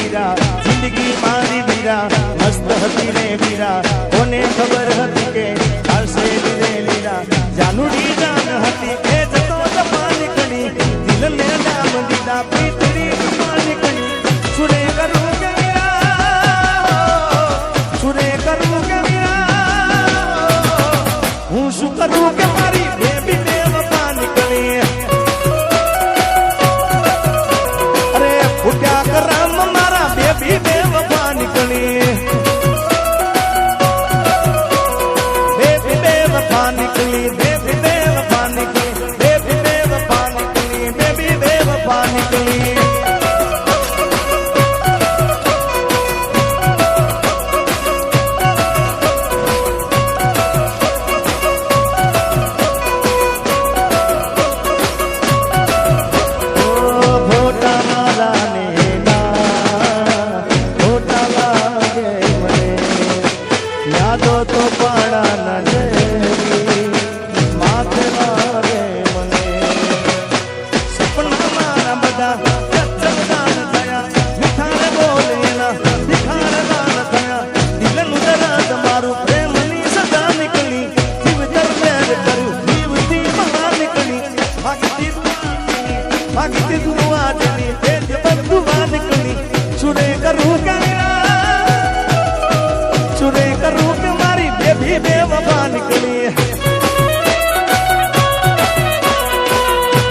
वीरा जिंदगी मारी वीरा मस्त हती रे वीरा कोने खबर हती के हालसे रे वीरा जानुडी जान हती ए जतो जपान कणी दिल ने नाम दीदा पीतरी जपान कणी सुरे करू के वीरा सुरे करू के वीरा हूं शु करू के मारी बेबी बेवफा निकली अरे फुट्या करम मारा बेबी बेवफा निकली बेबी बेवफा निकली बेबी बेवफा निकली बेबी बेवफा निकली बेबी बेवफा निकली तो पाड़ा नजरी माथे मारे मने सपना मारा बदा चचदान थया मिठाने बोलेना दिखार दान थया दिलन दर्द मारू प्रेमनी सदा निकली जीव तर मेर करू जीव दी महा निकली भागती दुआ जनी तेज बदुआ निकली सुरे करू कनिया सुरे करू के मारी बेबी बेवफा निकली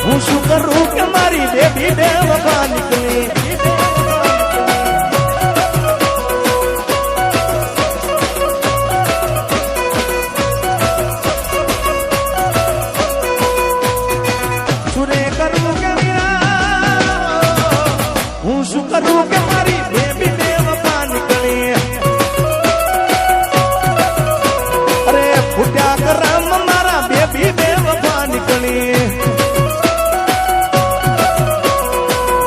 हूं शू करू के मारी बेबी बेवफा निकली सुरे करू के मीरा हूं शू करू के मारी बेबी बेवफा निकली फुट्या करम मारा बेबी बेवफा निकली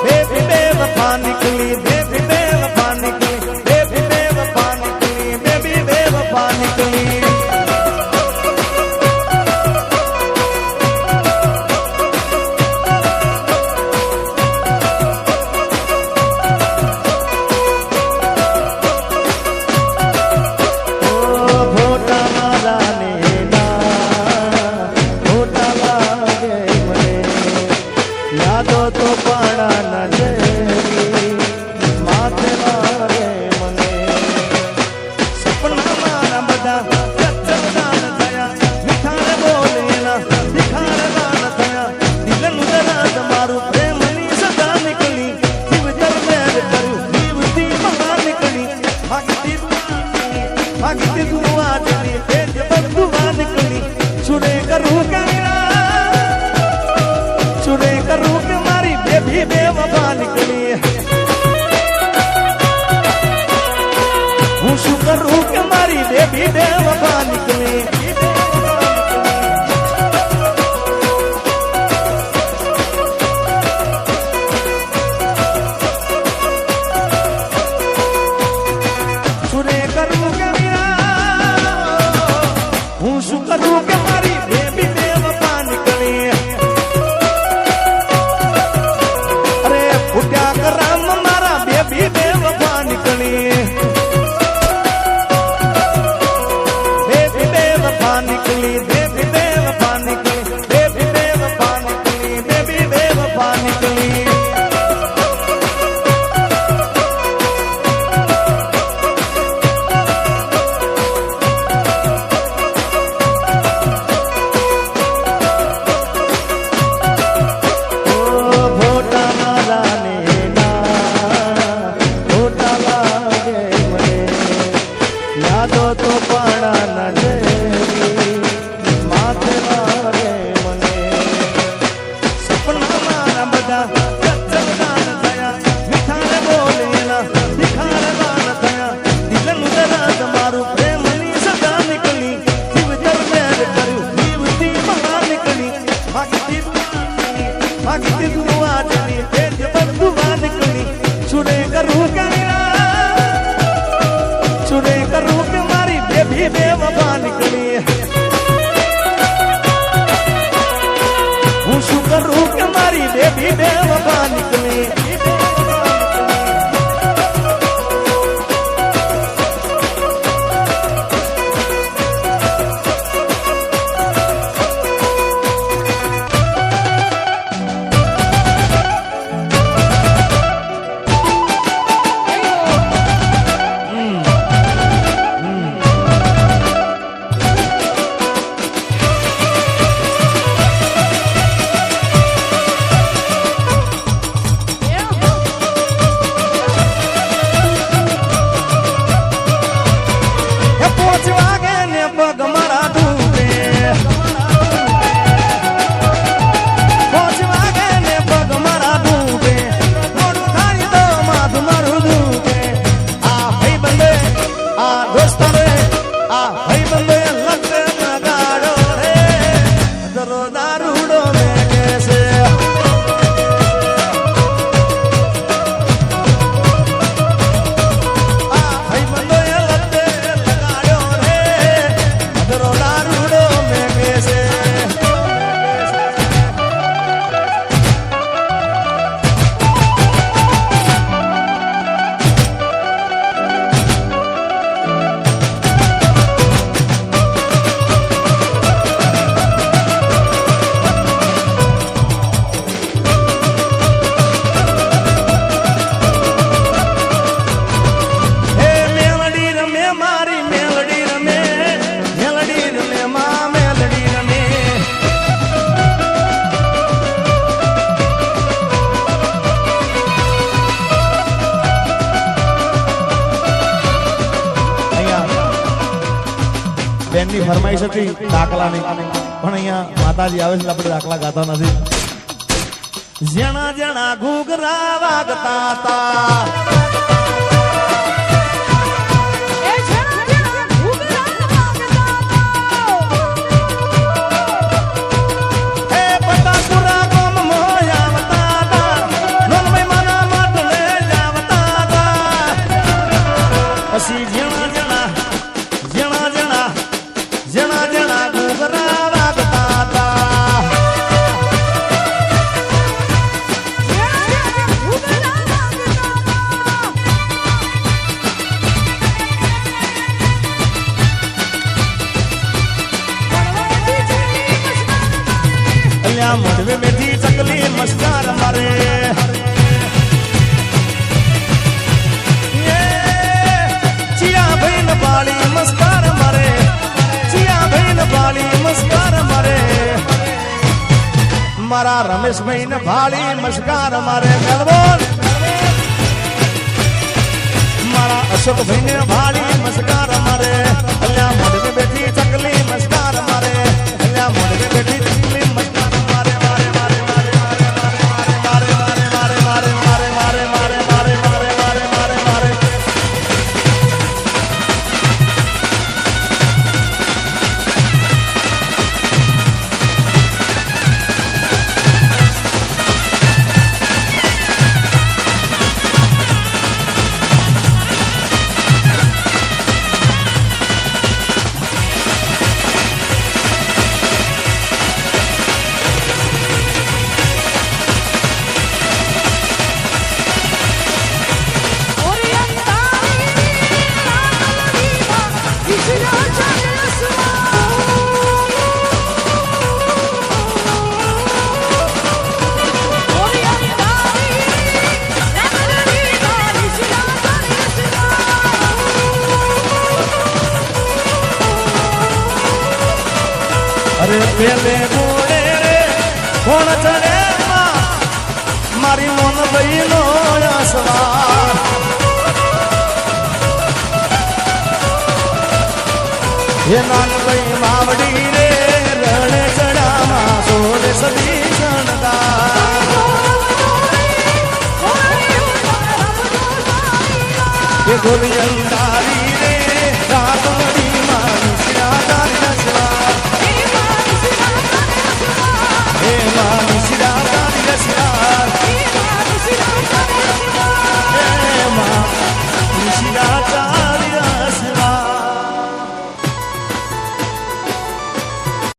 बेबी बेवफा निकली बेबी बेवफा निकली बेबी बेवफा निकली बेबी बेवफा निकली બેનની ફરમાઈશ હતી દાખલાની, પણ અહીંયા માતાજી આવે છે આપણે દાખલા ગાતા નથી. જણા જણા ઘૂઘરા વાગતા હતા, પછી જણા જણા જણા જણા જણા જણા ઘૂઘરા વાગતા હતા. અલ્યા મોઢવે મેથી ચકલી મસ્કાર મારે, બાળી મસ્કાર મારે, ચિયા ભાઈ ને બાળી મસ્કાર મારે, મારા રમેશભાઈ ને ભાળી મસ્કાર મારે, મારા અશોકભાઈ ને ભાળી મસ્કાર મારે. અલ્યા મોઢે બેઠી ચકલી મસ્કાર મારે, અલ્યા મોઢે બેઠી ચકલી મસ્કાર મારે, મારે મારે મારે મારે મારે મારે મારે મારે મારે મારે મારે મારે મારે મારે મારે મારે. અરે પેલે મોડે રે કોણ ચડે મારી મોન ભાઈ નો સવાર, હે નાન ભાઈ માવડી રે રણે ચડામાં સોળ સદી શણગાર, હે ગોરી અંધારી રે રાત મડી માં નિશ્રાદારી સવાર, હે માં નિશ્રાદારી સવાર, હે માં નિશ્રાદારી